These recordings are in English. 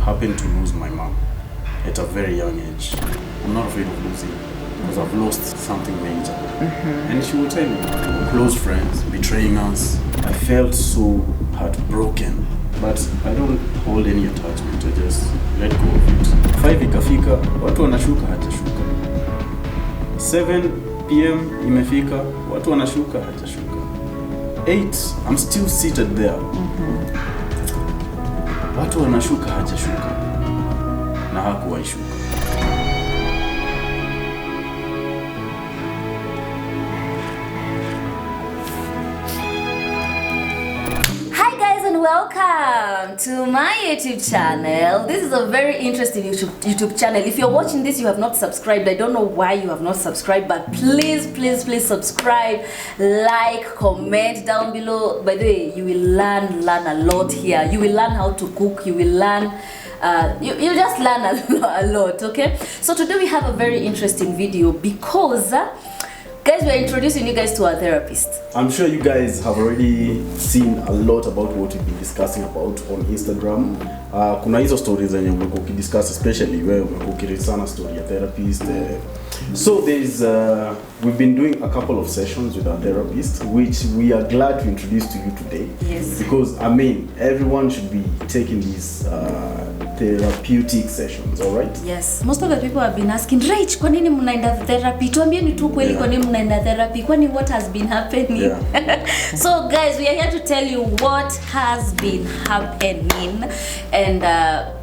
happened to lose my mom at a very young age. I'm not afraid of losing because I've lost something major. And she would tell me, close friends betraying us. I felt so heartbroken, but I don't hold any attachment. I just let go of it. 5 ikafika, watu wanashuka hajashuka. 7 p.m. imefika, watu wanashuka hajashuka. 8, I'm still seated there. Watu wanashuka hajashuka na hakuwaishuka. Welcome to my YouTube channel. This is a very interesting YouTube channel. If you're watching this, you have not subscribed. I don't know why you have not subscribed, but please subscribe, like, comment down below. By the way, you will learn a lot here. You will learn how to cook. You will learn you just learn a lot, okay? So today we have a very interesting video because guys, we're introducing you guys to our therapist. I'm sure you guys have already seen a lot about what we've been discussing about on Instagram. Kuna hizo stories zenye umekuwa ukidiscuss, especially wewe umekuwa ukirelate story ya therapist. So we've been doing a couple of sessions with our therapist, which we are glad to introduce to you today. Yes. Because I mean, everyone should be taking these therapeutic sessions, all right? Yes. Most of the people have been asking, Rach, kwa nini mnaenda therapy? Tuambieni tu kweli kwa nini mnaenda therapy? Kwani what has been happening? Yeah. So guys, we are here to tell you what has been happening and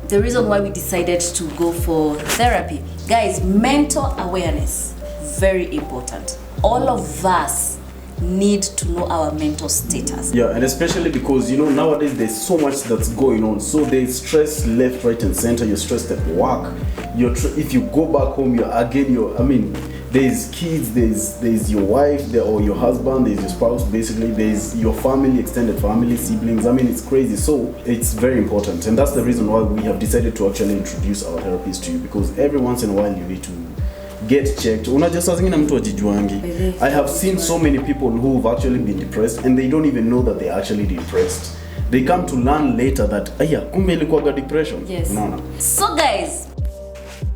the reason why we decided to go for therapy. Guys, mental awareness, very important. All of us need to know our mental status. Yeah, and especially because, you know, nowadays there's so much that's going on. So there's stress left, right, and center. You're stressed at work. If you go back home, there's kids, there's your wife, or your husband, there's your spouse, basically, there's your family, extended family, siblings. I mean, it's crazy. So it's very important. And that's the reason why we have decided to actually introduce our therapist to you, because every once in a while you need to get checked. I have seen so many people who've actually been depressed and they don't even know that they're actually depressed. They come to learn later that kumbe ilikuwa depression. Yes. No. So guys,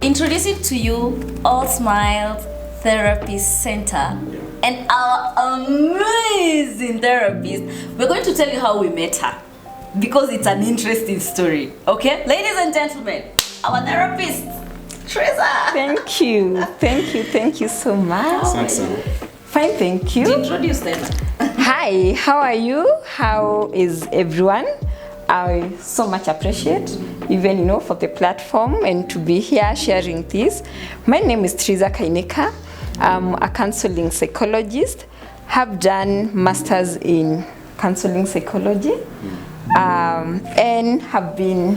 introducing to you Allsmiles Therapy Center and our amazing therapist. We're going to tell you how we met her because it's an interesting story. Okay, ladies and gentlemen, our therapist, Teresa. Thank you so much. Fine, thank you. Introduce them. Hi, how are you? How is everyone? I so much appreciate even for the platform and to be here sharing this. My name is Teresa Kaineka. I'm a counseling psychologist. Have done masters in counseling psychology, and have been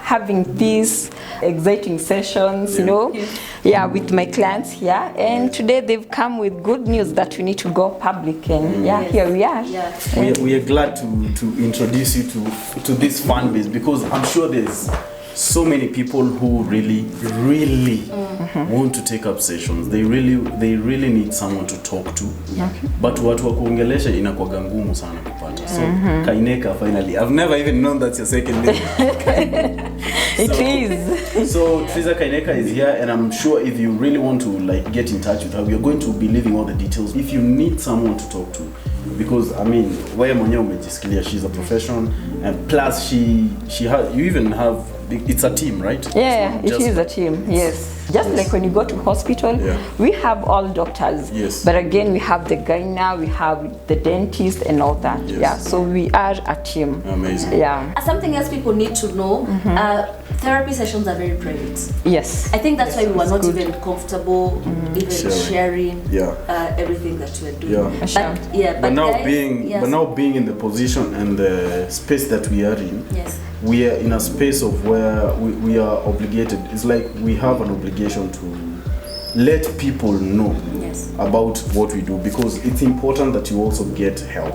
having these exciting sessions, with my clients here. And today they've come with good news that we need to go public, and here we are. Yeah. We are glad to introduce you to this fan base, because I'm sure there's so many people who really want to take up sessions. They really need someone to talk to. Yeah. But watu wa kuongelesha inakuwa ngumu sana kupata. So Kaineka, finally. I've never even known that's your second name. It is. So Teresa Kaineka is here, and I'm sure if you really want to get in touch with her, we are going to be leaving all the details. If you need someone to talk to, because wewe mwenyewe umejisikia, she's a professional, and plus you even have, it's a team, right? Yeah, it is a team. Yes. Just like when you go to hospital, we have all doctors. Yes. But again, we have the gynae, we have the dentist and all that. Yes. Yeah, so we are a team. Amazing. Yeah. Something else people need to know, therapy sessions are very private. Yes. I think that's why we were not even comfortable even sharing everything that we're doing. Yeah. But now being in the position and the space that we are in, we are in a space of where we are obligated. It's like we have an obligation to let people know about what we do, because it's important that you also get help.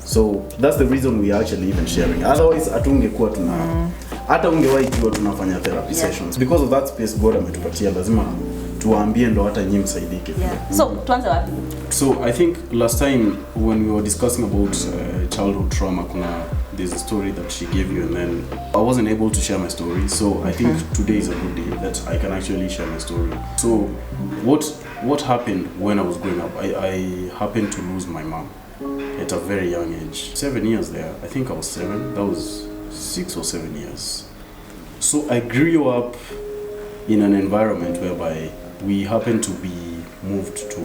So that's the reason we are actually even sharing. Otherwise atungekuwa hata ungewahi jua tunafanya therapy sessions. Because of that space God ametupatia, lazima tuwaambie ndo hata nyinyi msaidike. So tuanze wapi? So I think last time when we were discussing about childhood trauma, there's a story that she gave you, and then I wasn't able to share my story. So I think today is a good day that I can actually share my story. So what happened when I was growing up? I happened to lose my mom at a very young age. 7 years there. I think I was 7. That was 6 or 7 years. So I grew up in an environment whereby we happened to be moved to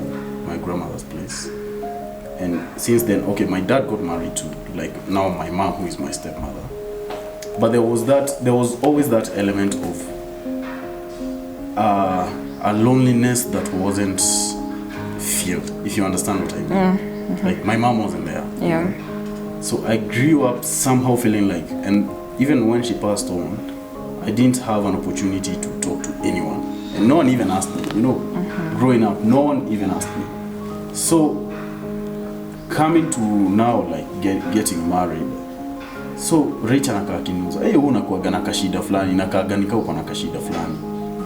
my grandmother's place. And since then, okay, my dad got married to, like, now my mom, who is my stepmother. But there was always that element of a loneliness that wasn't felt, if you understand what I mean. Like, my mom wasn't there. Yeah. So I grew up somehow feeling like, and even when she passed on, I didn't have an opportunity to talk to anyone. And no one even asked me, growing up, no one even asked me. So coming to now, like, getting married, so Rachel akakiniuza, hey, unakuwaga na kashida fulani, nakaganika uko na kashida fulani.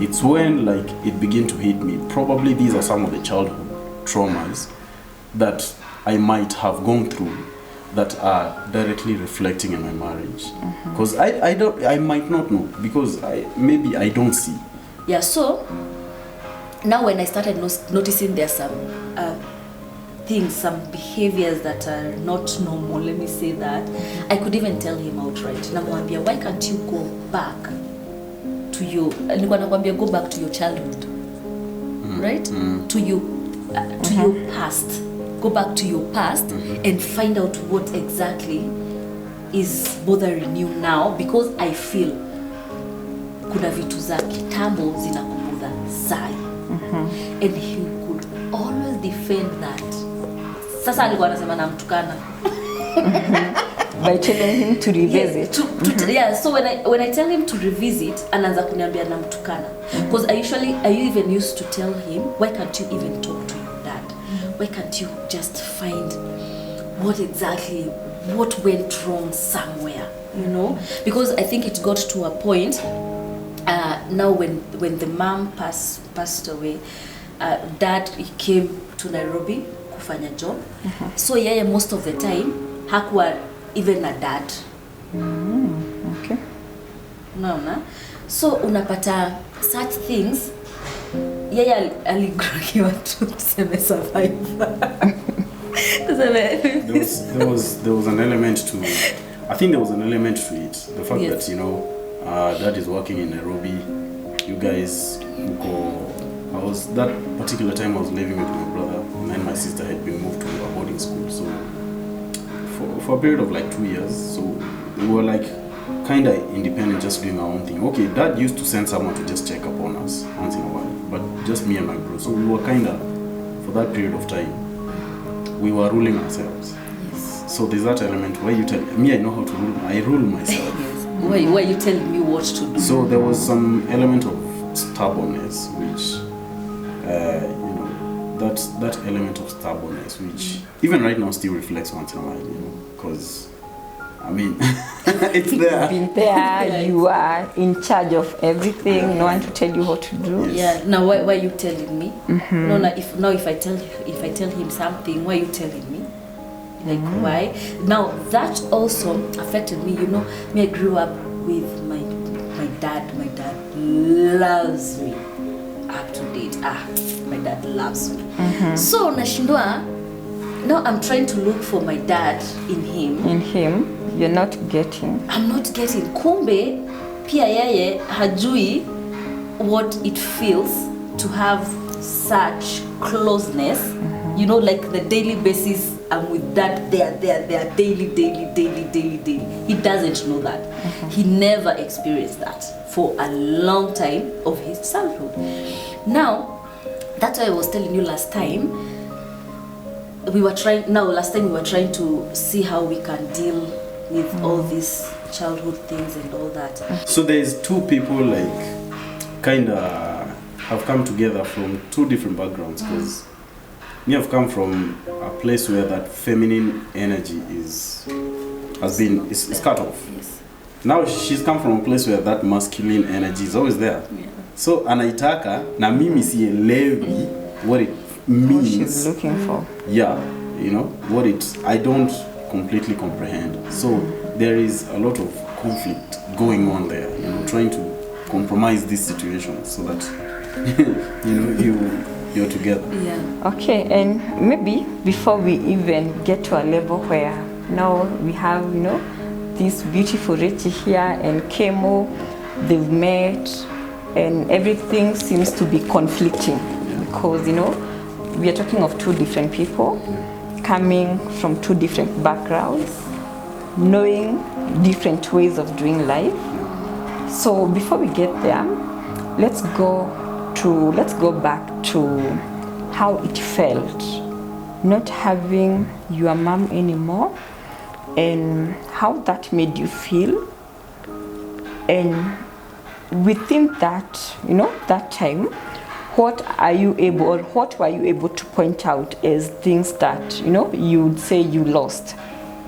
It's when, like, it began to hit me. Probably these are some of the childhood traumas that I might have gone through that are directly reflecting in my marriage. Because I might not know, because maybe I don't see. Yeah, so now when I started noticing there's some things, some behaviors that are not normal, let me say that, I could even tell him outright. Namwambia, why can't you go back to your, go back to your childhood, right? To your past. Go back to your past and find out what exactly is bothering you now, because I feel kuna vitu za kitambo zinakubudha sai. And he could always defend that. Sasa alikuwa anasema namtukana. By telling him to revisit. Yeah, so when I tell him to revisit, anaanza kuniambia namtukana. Because I even used to tell him, why can't you even talk to your dad? Why can't you just find what went wrong somewhere, Because I think it got to a point, now when the mom passed away, dad came to Nairobi kufanya job. So yeye most of the time hakuwa even a dad. Okay. Unaona? So unapata such things, yeye aligrokiwa tu tuseme survivor. There was an element to, I think there was an element to it. The fact that, dad is working in Nairobi, you guys that particular time I was living with my brother, and my sister had been moved to a boarding school. So for a period of like 2 years, so we were like kind of independent, just doing our own thing. Okay, dad used to send someone to just check up on us once in a while, but just me and my bro. So we were kind of, for that period of time, we were ruling ourselves. Yes. So there's that element where you tell me I know how to rule. I rule myself. Yes. Why you telling me what to do? So there was some element of stubbornness, which that element of stubbornness, which even right now still reflects once in a while, because I mean, it's there. You've been there, you are in charge of everything, no one to tell you what to do. Yeah, now why are you telling me? No, if I tell him something, why are you telling me? Like, why? Now that also affected me, me, I grew up with my dad. My dad loves me up to date. My dad loves me. So nashindwa, now I'm trying to look for my dad in him. You're not getting. I'm not getting. Kumbe pia yeye hajui what it feels to have such closeness. Like the daily basis, I'm with dad, they are daily. He doesn't know that. He never experienced that for a long time of his childhood. Now, that's why I was telling you last time, we were trying to see how we can deal with all these childhood things and all that. So there's two people like kind of have come together from two different backgrounds, because me have come from a place where that feminine energy is cut off. Yes. Now she's come from a place where that masculine energy is always there. Yeah. So anaitaka na mimi sielewi what it means. What she's looking for. Yeah, what I don't completely comprehend. So there is a lot of conflict going on there, you know, trying to compromise this situation so that you know you're together. Yeah. Okay, and maybe before we even get to a level where now we have, you know, this beautiful Richie here and Kymo, they've met, and everything seems to be conflicting because, you know, we are talking of two different people coming from two different backgrounds, knowing different ways of doing life. So before we get there, let's go back to how it felt not having your mom anymore and how that made you feel. And within that, you know, that time, what were you able to point out as things that, you know, you would say you lost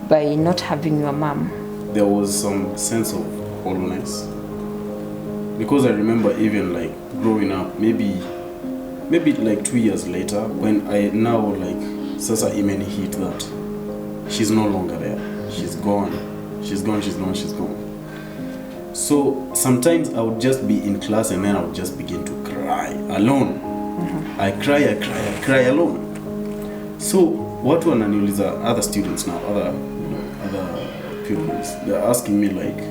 by not having your mom? There was some sense of hollowness, because I remember even like growing up, maybe like 2 years later, when I now like sasa imeni hit that she's no longer there, she's gone. So sometimes I would just be in class and then I would just begin to cry alone. I cry alone. So what wananiuliza other students now, other pupils, they're asking me like,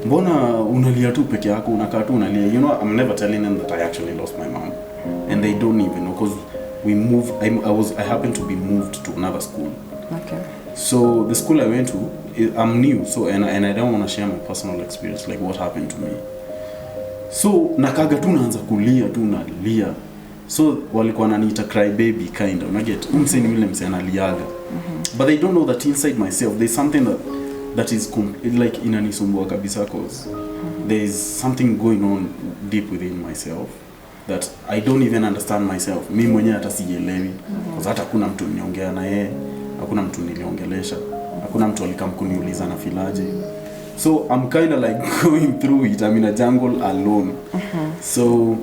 mbona unalia tu peke yako, unakaa tu unalia? You know, I'm never telling them that I actually lost my mom, and they don't even know, because we moved. I happened to be moved to another school. Okay. So the school I went to, I'm new, so and I don't want to share my personal experience, like what happened to me. So nakaga tu naanza kulia tu nalia. So walikuwa wananiita cry baby kind of, unaget, umseni yule mse analiaga. But they don't know that inside myself there's something that is like inanisumbua kabisa, cause there is something going on deep within myself that I don't even understand myself. Mimi mwenyewe hata sijielewi, cause hata hakuna mtu niongea na yeye, hakuna mtu niliongelesha, hakuna mtu alikamkuniuliza na filaje. So I'm kind of like going through it. I'm in a jungle alone. So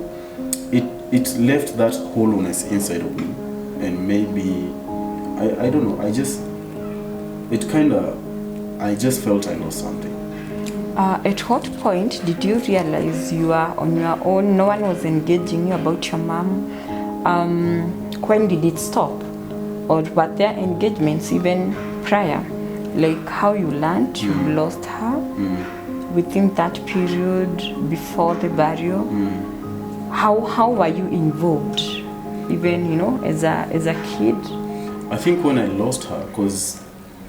it left that hollowness inside of me, and maybe I don't know. I just felt I lost something. At what point did you realize you are on your own? No one was engaging you about your mom. When did it stop? Or were there engagements even prior? Like how you learned you lost her within that period before the burial? How were you involved, even, you know, as a kid? I think when I lost her, because,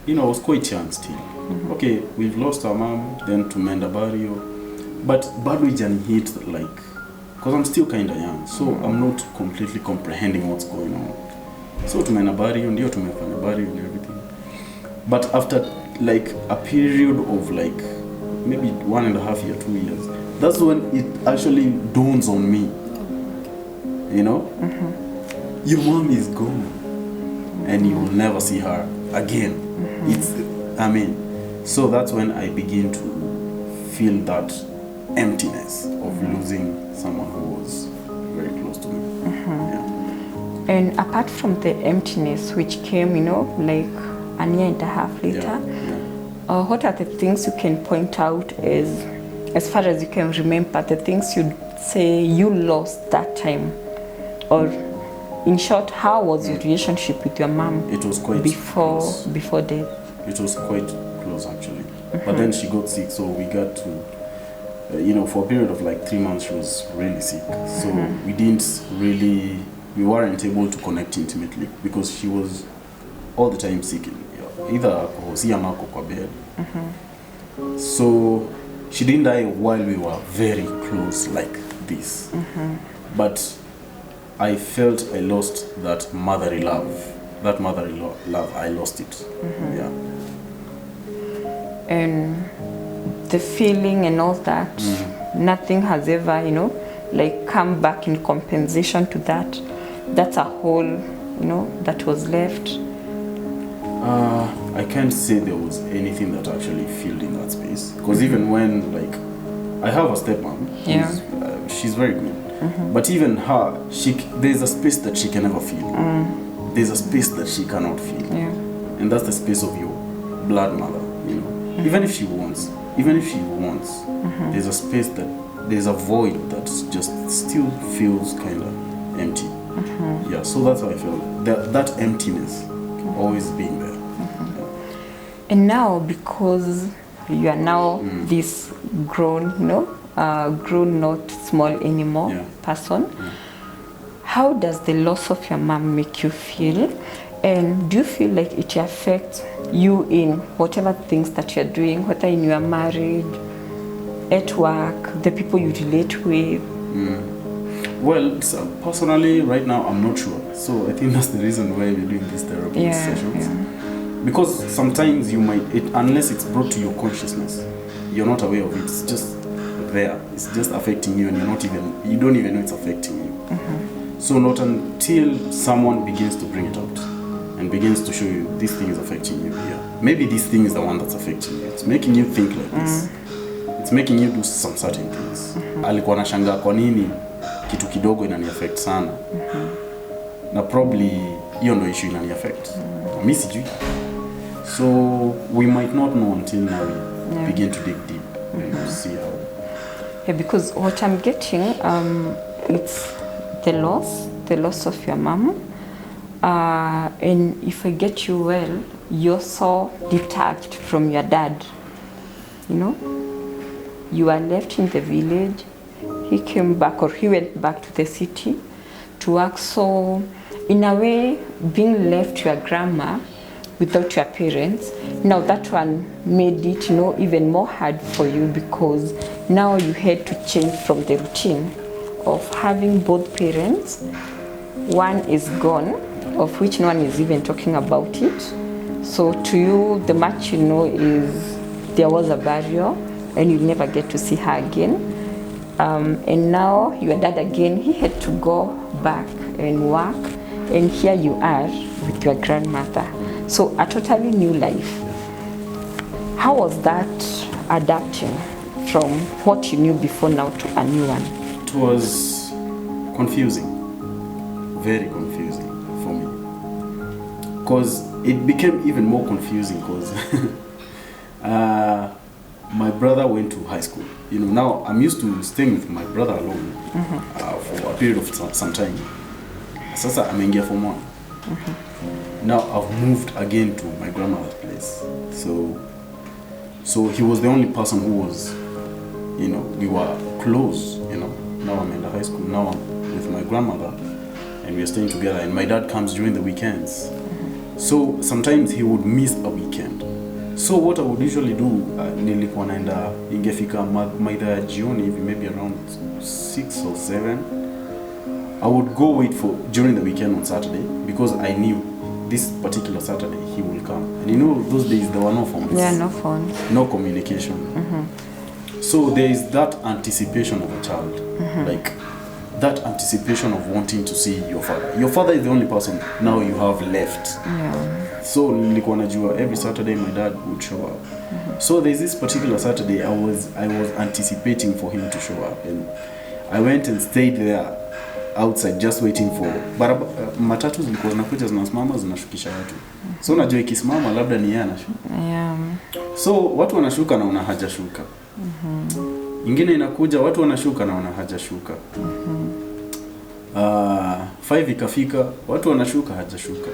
you know, I was quite young still. Okay, we've lost our mom, then to mend a burial, but bado hit like, because I'm still kind of young, so I'm not completely comprehending what's going on. So to mend a burial, ndio tumefanya burial and everything. But after like a period of like maybe 1.5 years, 2 years, that's when it actually dawns on me, you know, your mom is gone and you will never see her again. So that's when I begin to feel that emptiness of losing someone who was very close to me. And apart from the emptiness which came, you know, like a year and a half later, what are the things you can point out as far as you can remember, the things you'd say you lost that time? Or in short, how was your relationship with your mom? It was quite before death. It was quite close actually. But then she got sick, so we got to, you know, for a period of like 3 months she was really sick. So we weren't able to connect intimately because she was all the time sick, either kwa bed. So she didn't die while we were very close like this. But I felt I lost that motherly love. That motherly love, I lost it. And the feeling and all that, nothing has ever, you know, like come back in compensation to that. That's a hole, you know, that was left. I can't say there was anything that actually filled in that space. Because even when, like, I have a stepmom, she's very good. But even her, there's a space that she can never feel. There's a space that she cannot feel. And that's the space of your blood mother, you know. Even if she wants, there's a space there's a void that just still feels kind of empty. Yeah, so that's how I feel. That emptiness always being there. Yeah. And now, because you are now this grown, grown, not small anymore person, how does the loss of your mom make you feel? And do you feel like it affects you in whatever things that you're doing, whether in your marriage, at work, the people you relate with? Well, so personally, right now, I'm not sure. So I think that's the reason why we're doing these therapy sessions. Yeah. Because sometimes you might, unless it's brought to your consciousness, you're not aware of it. It's just there. It's just affecting you, and you don't even know it's affecting you. So not until someone begins to bring it out and begins to show you this thing is affecting you. Yeah. Maybe this thing is the one that's affecting you. It's making you think like this. It's making you do some certain things. Alikuwa anashangaa kwa nini kitu kidogo inani affect sana. Na probably hiyo ndo issue inani affect. Mimi sijui. So we might not know until now we begin to dig deep and see how. Yeah, because what I'm getting, it's the loss of your mom. And if I get you well, you're so detached from your dad. You know, you are left in the village. He came back, or he went back to the city to work. So in a way, being left to your grandma without your parents, now that one made it, even more hard for you, because now you had to change from the routine of having both parents. One is gone, of which no one is even talking about it. So to you, the much you know is there was a barrier and you'll never get to see her again. And now your dad again, he had to go back and work, and here you are with your grandmother. So a totally new life. How was that adapting from what you knew before now to a new one? It was confusing, very confusing for me. Because it became even more confusing because my brother went to high school. Now I'm used to staying with my brother alone for a period of some time. Sasa ameingia form 1. Now I've moved again to my grandmother's place. So he was the only person who was, we were close, Now I'm in the high school. Now I'm with my grandmother and we're staying together, and my dad comes during the weekends. So sometimes he would miss a weekend. So what I would usually do, nilikuwa naenda ingefika maida ya jioni hivi, maybe around 6 or 7. I would go wait for during the weekend on Saturday, because I knew this particular Saturday he will come. And those days there were no phones. Yeah, no phones. No communication. So there is that anticipation of a child, like that anticipation of wanting to see your father. Your father is the only person now you have left. Yeah. So nilikuwa najua every Saturday my dad would show up. So there's this particular Saturday I was anticipating for him to show up, and I went and stayed there outside just waiting for matatu zilikuwa zinakuja zinasimama zinashukisha watu. So unajua ikisimama labda ni yeye anashuka. Yeah. So watu wanashuka na una hajashuka. Ingine inakuja watu wanashuka na una hajashuka. 5 ikafika watu wanashuka hajashuka.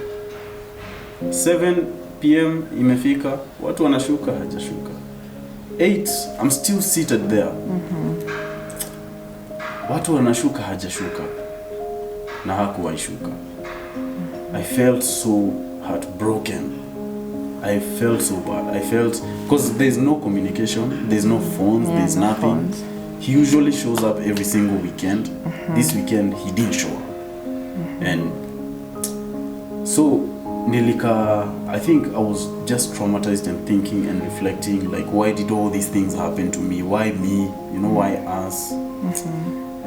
7 PM imefika watu wanashuka hajashuka. 8 I'm still seated there. Watu wanashuka hajashuka na hakuwaishuka. I felt so heartbroken. I felt so bad. I felt, because there's no communication, there's no phones, there's nothing. Phones. He usually shows up every single weekend. This weekend he didn't show up. And so I think I was just traumatized and thinking and reflecting, like, why did all these things happen to me? Why me? Why us?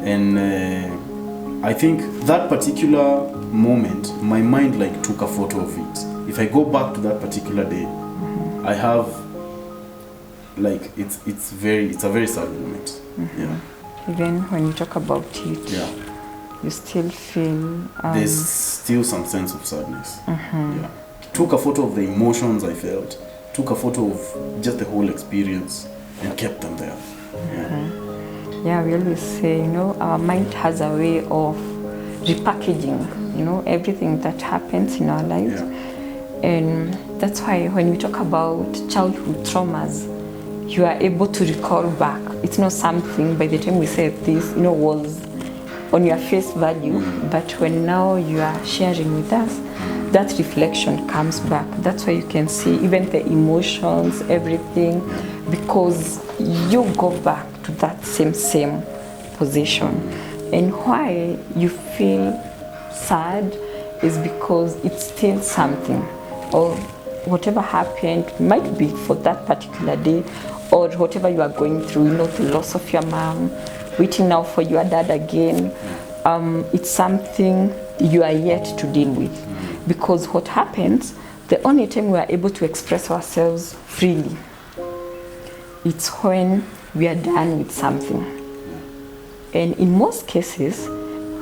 And I think that particular moment, my mind took a photo of it. If I go back to that particular day, I have it's a very sad moment. Yeah. Even when you talk about it, you still feel there's still some sense of sadness. Yeah. Took a photo of the emotions I felt, took a photo of just the whole experience and kept them there. Yeah, we always say, you know, our mind has a way of repackaging, you know, everything that happens in our lives. And that's why when we talk about childhood traumas, you are able to recall back. It's not something by the time we said this, you know, was on your face value, but when now you are sharing with us, that reflection comes back. That's why you can see even the emotions, everything, because you go back to that same position. And why you feel sad is because it's still something, or whatever happened might be for that particular day, or whatever you are going through, you know, the loss of your mom, waiting now for your dad again. It's something you are yet to deal with, because what happens, the only time we are able to express ourselves freely, it's when we are done with something. And in most cases,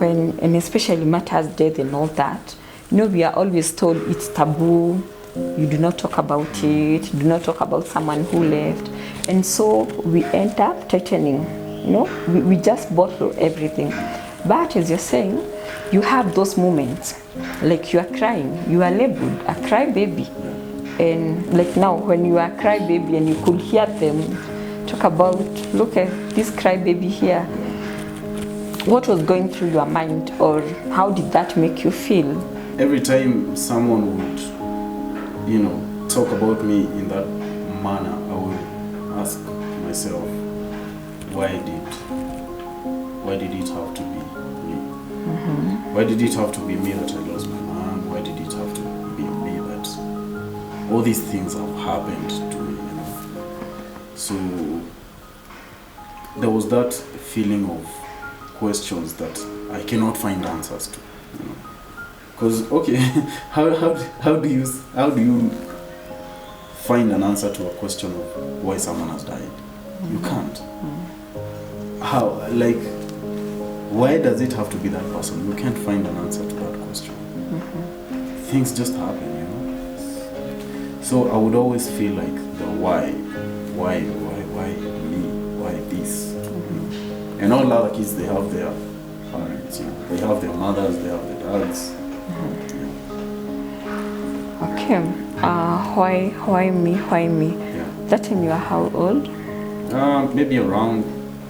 when, and especially matters death and all that, you know, we are always told it's taboo, you do not talk about it, do not talk about someone who left. And so we end up tightening, you know, we just bottle everything. But as you're saying, you have those moments, like you are crying, you are labeled a crybaby. And like now, when you are crybaby and you could hear them talk about, look at this crybaby here, what was going through your mind, or how did that make you feel? Every time someone would, you know, talk about me in that manner, I would ask myself, why did it have to be me? Why did it have to be me that I lost my mom? Why did it have to be me that all these things have happened to me, you know? So there was that feeling of questions that I cannot find answers to, you know? Because okay, how do you find an answer to a question of why someone has died? You can't. How, like, why does it have to be that person? You can't find an answer to that question. Things just happen, you know. So I would always feel like the why me, why this? And all other kids, they have their parents, you know. They have their mothers, they have their dads. Okay, why me? Yeah. That time you are how old? Maybe around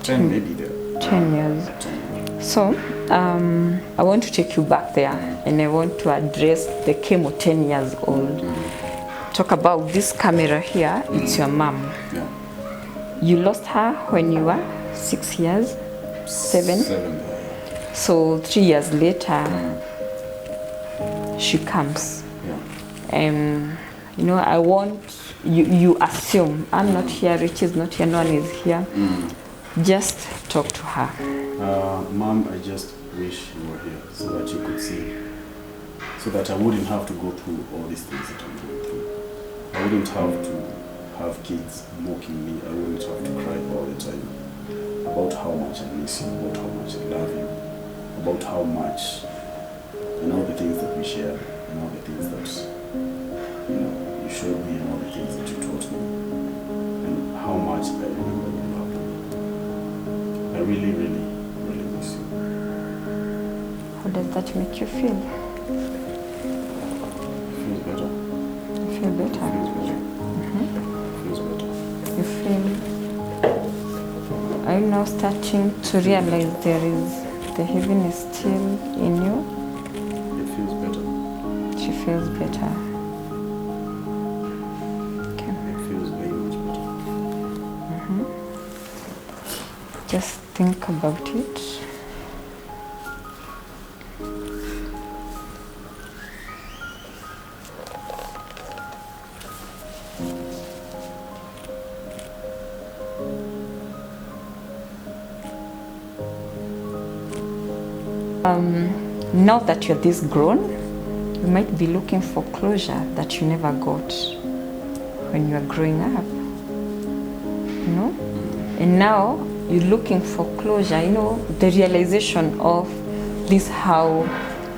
10, maybe there. 10 years. 10. So, I want to take you back there, and I want to address the Kymo 10 years old. Talk about this camera here, it's your mom. Yeah. You lost her when you were 6 years? 7? 7. So 3 years later, she comes. Yeah. You know, I want you assume I'm not here, Rich is not here, no one is here. Just talk to her. Mom, I just wish you were here so that you could see, so that I wouldn't have to go through all these things that I'm going through. I wouldn't have to have kids mocking me. I wouldn't have to cry all the time about how much I miss you, about how much I love you, about how much, and all the things that we shared, and all the things that, you know, you showed me, and all the things that you taught me, and how much I remember you loved me. I really, really, really miss you. How does that make you feel? Feels better. You feel better? Feels better. Feels better. You feel, are you now starting to realize there is the heaviness still in you? It feels better. She feels better. Okay. It feels very much better. Just think about it. Now that you're this grown, you might be looking for closure that you never got when you were growing up. You know? And now you're looking for closure, you know, the realization of this how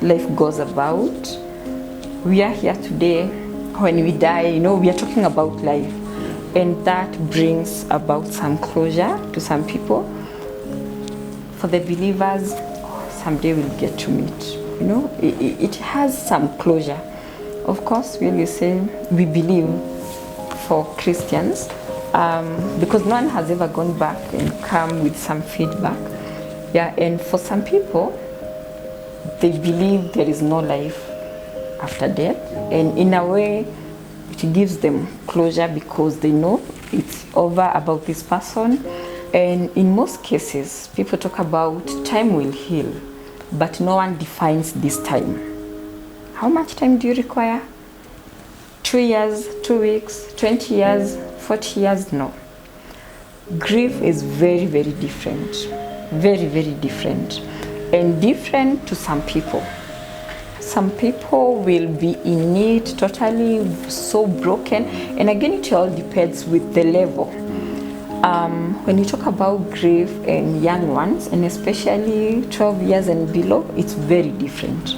life goes about. We are here today, when we die, you know, we are talking about life. And that brings about some closure to some people. For the believers, someday we'll get to meet. You know, it has some closure. Of course, when you say we believe for Christians, because no one has ever gone back and come with some feedback. Yeah, and for some people, they believe there is no life after death, and in a way, it gives them closure because they know it's over about this person. And in most cases, people talk about time will heal, but no one defines this time. How much time do you require? 2 years, 2 weeks, 20 years, 40 years? No. Grief is very, very different. Very, very different. And different to some people. Some people will be in it totally so broken. And again, it all depends with the level. When you talk about grief and young ones, and especially 12 years and below, it's very different.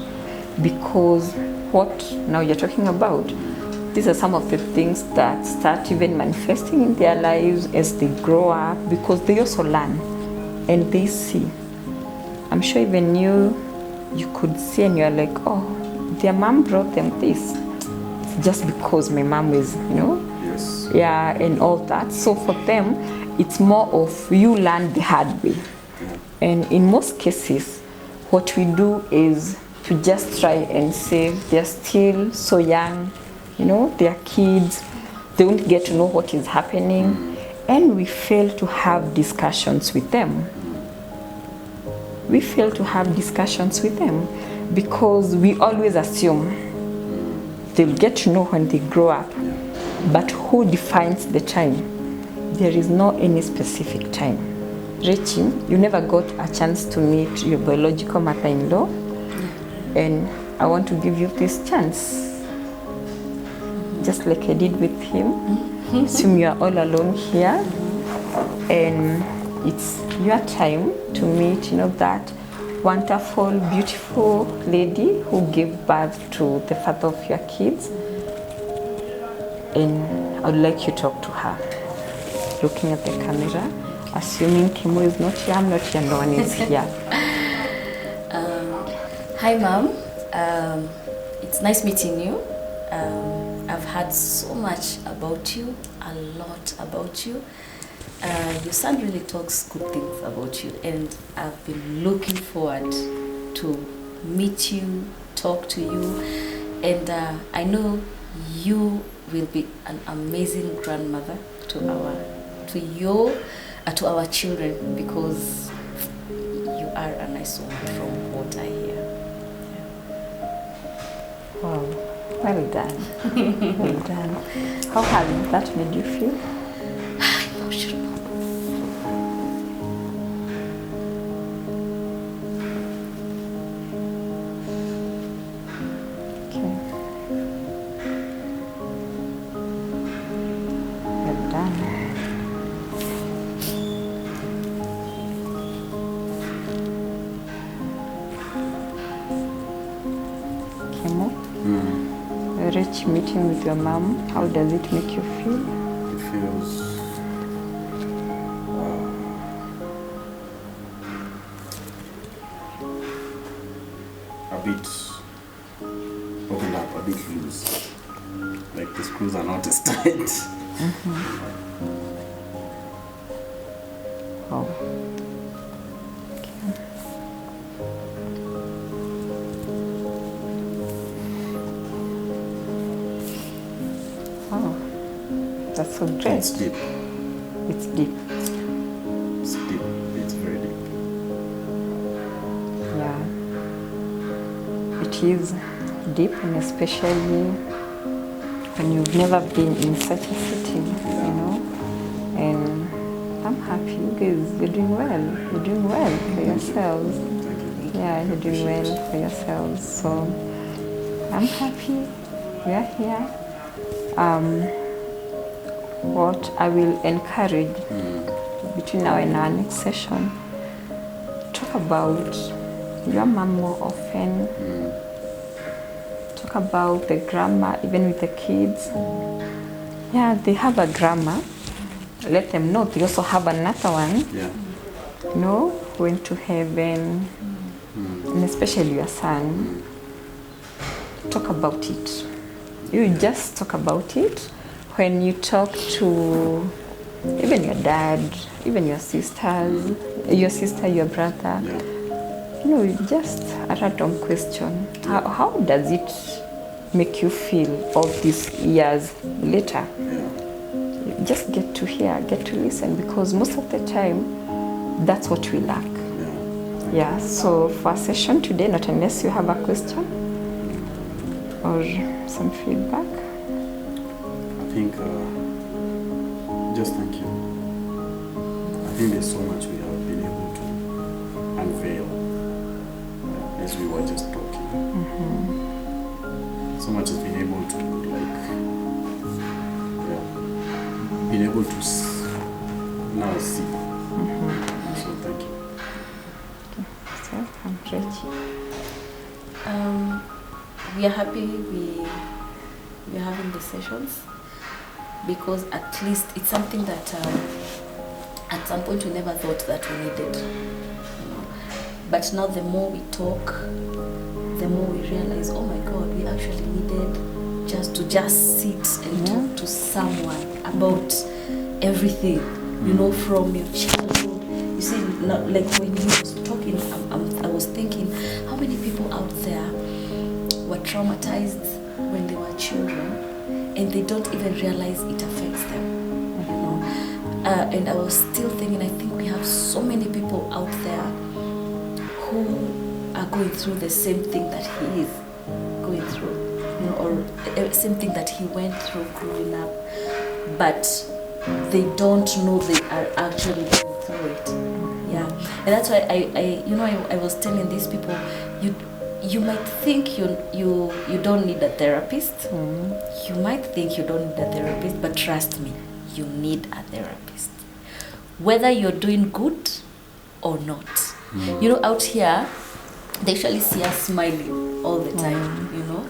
Because what now you're talking about, these are some of the things that start even manifesting in their lives as they grow up, because they also learn and they see. I'm sure even you could see and you're like, oh, their mom brought them this. It's just because my mom is, you know, Yes. yeah, and all that. So for them, it's more of you learn the hard way. And in most cases, what we do is to just try and say they're still so young, you know, they're kids, they won't get to know what is happening, and we fail to have discussions with them. We fail to have discussions with them because we always assume they'll get to know when they grow up. But who defines the time? There is no any specific time. Richie, you never got a chance to meet your biological mother-in-law, and I want to give you this chance. Just like I did with him. Assume you are all alone here, and it's your time to meet, you know, that wonderful, beautiful lady who gave birth to the father of your kids. And I would like you to talk to her, looking at the camera, assuming Kymo is not here, I'm not here, no one is here. Hi, Mom. It's nice meeting you. I've heard so much about you, a lot about you. Your son really talks good things about you, and I've been looking forward to meet you, talk to you, and I know you will be an amazing grandmother to our children, because you are a nice woman from what I hear. Wow, well done. Well done. How has that made you feel? Emotional. Okay. Well done. Kymo, a rich meeting with your mom, how does it make you feel? It feels a bit opened up, a bit loose. Like the screws are not as tight. Wow. Wow, that's so great. It's deep. It's deep. It's deep. It's very deep. Yeah, it is deep, and especially when you've never been in such a setting, you know. And I'm happy, you guys, you're doing well. You're doing well for yourselves. Thank you. Yeah, you're doing well for yourselves. So I'm happy we are here. What I will encourage between now and our next session, talk about your mom more often. Talk talk about the grammar, even with the kids. Yeah, they have a grammar. Let them know. They also have another one. Yeah. You know, went to heaven, and especially your son. Talk about it. You just talk about it when you talk to even your dad, even your sisters, your sister, your brother. Yeah. You know, just a random question. How does it make you feel all these years later? Yeah. Just get to hear, get to listen, because most of the time, that's what we lack. Yeah, so for a session today, not unless you have a question or some feedback. I think, just thank you. I think there's so much we have been able to unveil as we were just talking. So much has been able to, been able to now see. So thank you. So I'm ready. We are happy we're having the sessions, because at least it's something that at some point we never thought that we needed. You know? But now the more we talk, the more we realize, oh my God, we actually needed just sit and talk to someone about everything, you know, from your childhood. You see, like when you was talking, I was thinking, how many people out there were traumatized when they were children, and they don't even realize it affects them, you know. And I was still thinking, I think we have so many people out there who are going through the same thing that he is going through, you know, or same thing that he went through growing up, but they don't know they are actually going through it. Yeah, and that's why I was telling these people, you might think you don't need a therapist. You might think you don't need a therapist, but trust me, you need a therapist. Whether you're doing good or not. You know, out here, they usually see us smiling all the time, you know.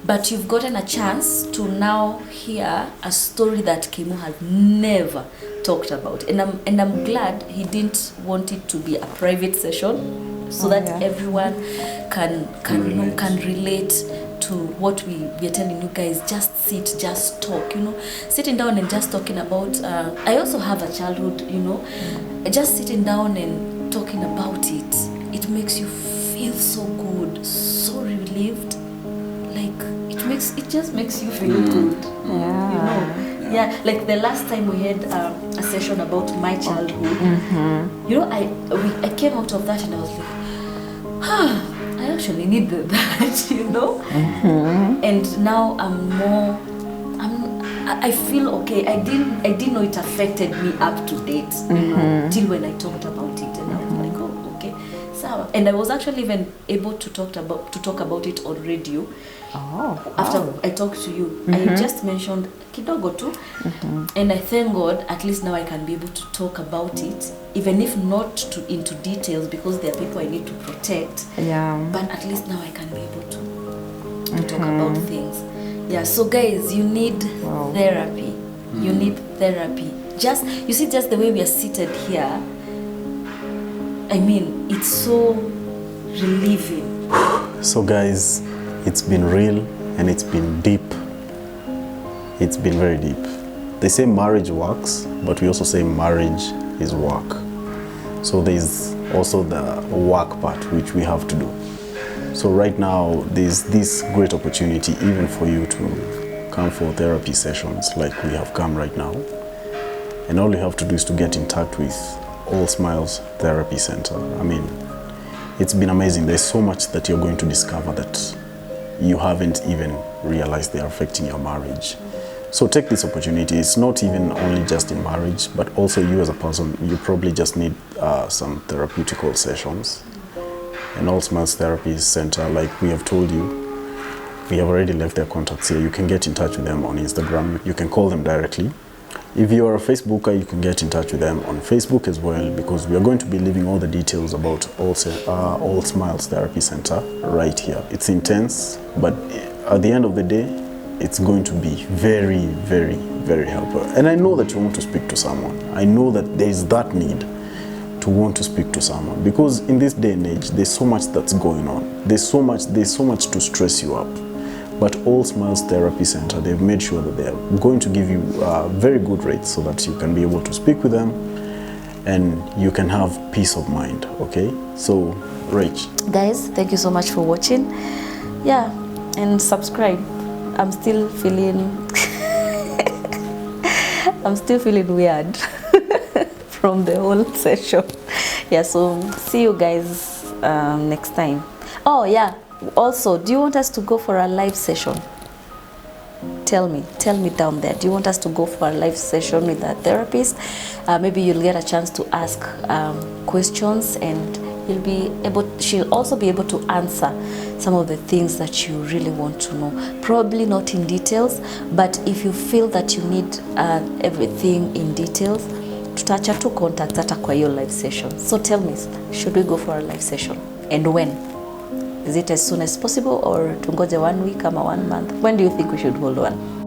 But you've gotten a chance to now hear a story that Kymo has never talked about. And I'm glad he didn't want it to be a private session, so that everyone can relate to what we are telling you guys. Just sit, just talk, you know. Sitting down and just talking about, I also have a childhood, you know. Just sitting down and talking about it, it makes you feel so good, so relieved. Like, it just makes you feel good, you know. Yeah, like the last time we had a session about my childhood, you know, I came out of that and I was like, I actually needed that, you know. And now I feel okay. I didn't know it affected me up to date, you know, till when I talked about it, and I was like, oh, okay, so. And I was actually even able to talk about it on radio. After I talked to you, I just mentioned kidogo too, and I thank God at least now I can be able to talk about it, even if not into details, because there are people I need to protect. But at least now I can be able to talk about things. Yeah. So guys, you need therapy. You need therapy. Just the way we are seated here. I mean, it's so relieving. So guys, it's been real and it's been deep. It's been very deep. They say marriage works, but we also say marriage is work. So there's also the work part which we have to do. So right now there's this great opportunity even for you to come for therapy sessions like we have come right now. And all you have to do is to get in touch with Allsmiles Therapy Center. I mean, it's been amazing. There's so much that you're going to discover that you haven't even realized they're affecting your marriage. So take this opportunity. It's not even only just in marriage, but also you as a person, you probably just need some therapeutical sessions. And Allsmiles Therapy Center, like we have told you, we have already left their contacts here. You can get in touch with them on Instagram. You can call them directly. If you are a Facebooker, you can get in touch with them on Facebook as well, because we are going to be leaving all the details about Allsmiles Therapy Center right here. It's intense, but at the end of the day, it's going to be very, very, very helpful. And I know that you want to speak to someone. I know that there is that need to want to speak to someone, because in this day and age, there's so much that's going on. There's so much to stress you up. But Allsmiles Therapy Center, they've made sure that they're going to give you very good rates so that you can be able to speak with them and you can have peace of mind, okay? So, Rach. Guys, thank you so much for watching. Yeah, and subscribe. I'm still feeling weird from the whole session. Yeah, so see you guys next time. Oh yeah, also, do you want us to go for a live session? Tell me down there. Do you want us to go for a live session with a therapist? Maybe you'll get a chance to ask questions, and she'll also be able to answer some of the things that you really want to know. Probably not in details, but if you feel that you need everything in details, tutacha tu contact hata kwa hiyo live session. So tell me, should we go for a live session? And when? Is it as soon as possible, or tungoje 1 week or 1 month? When do you think we should hold one?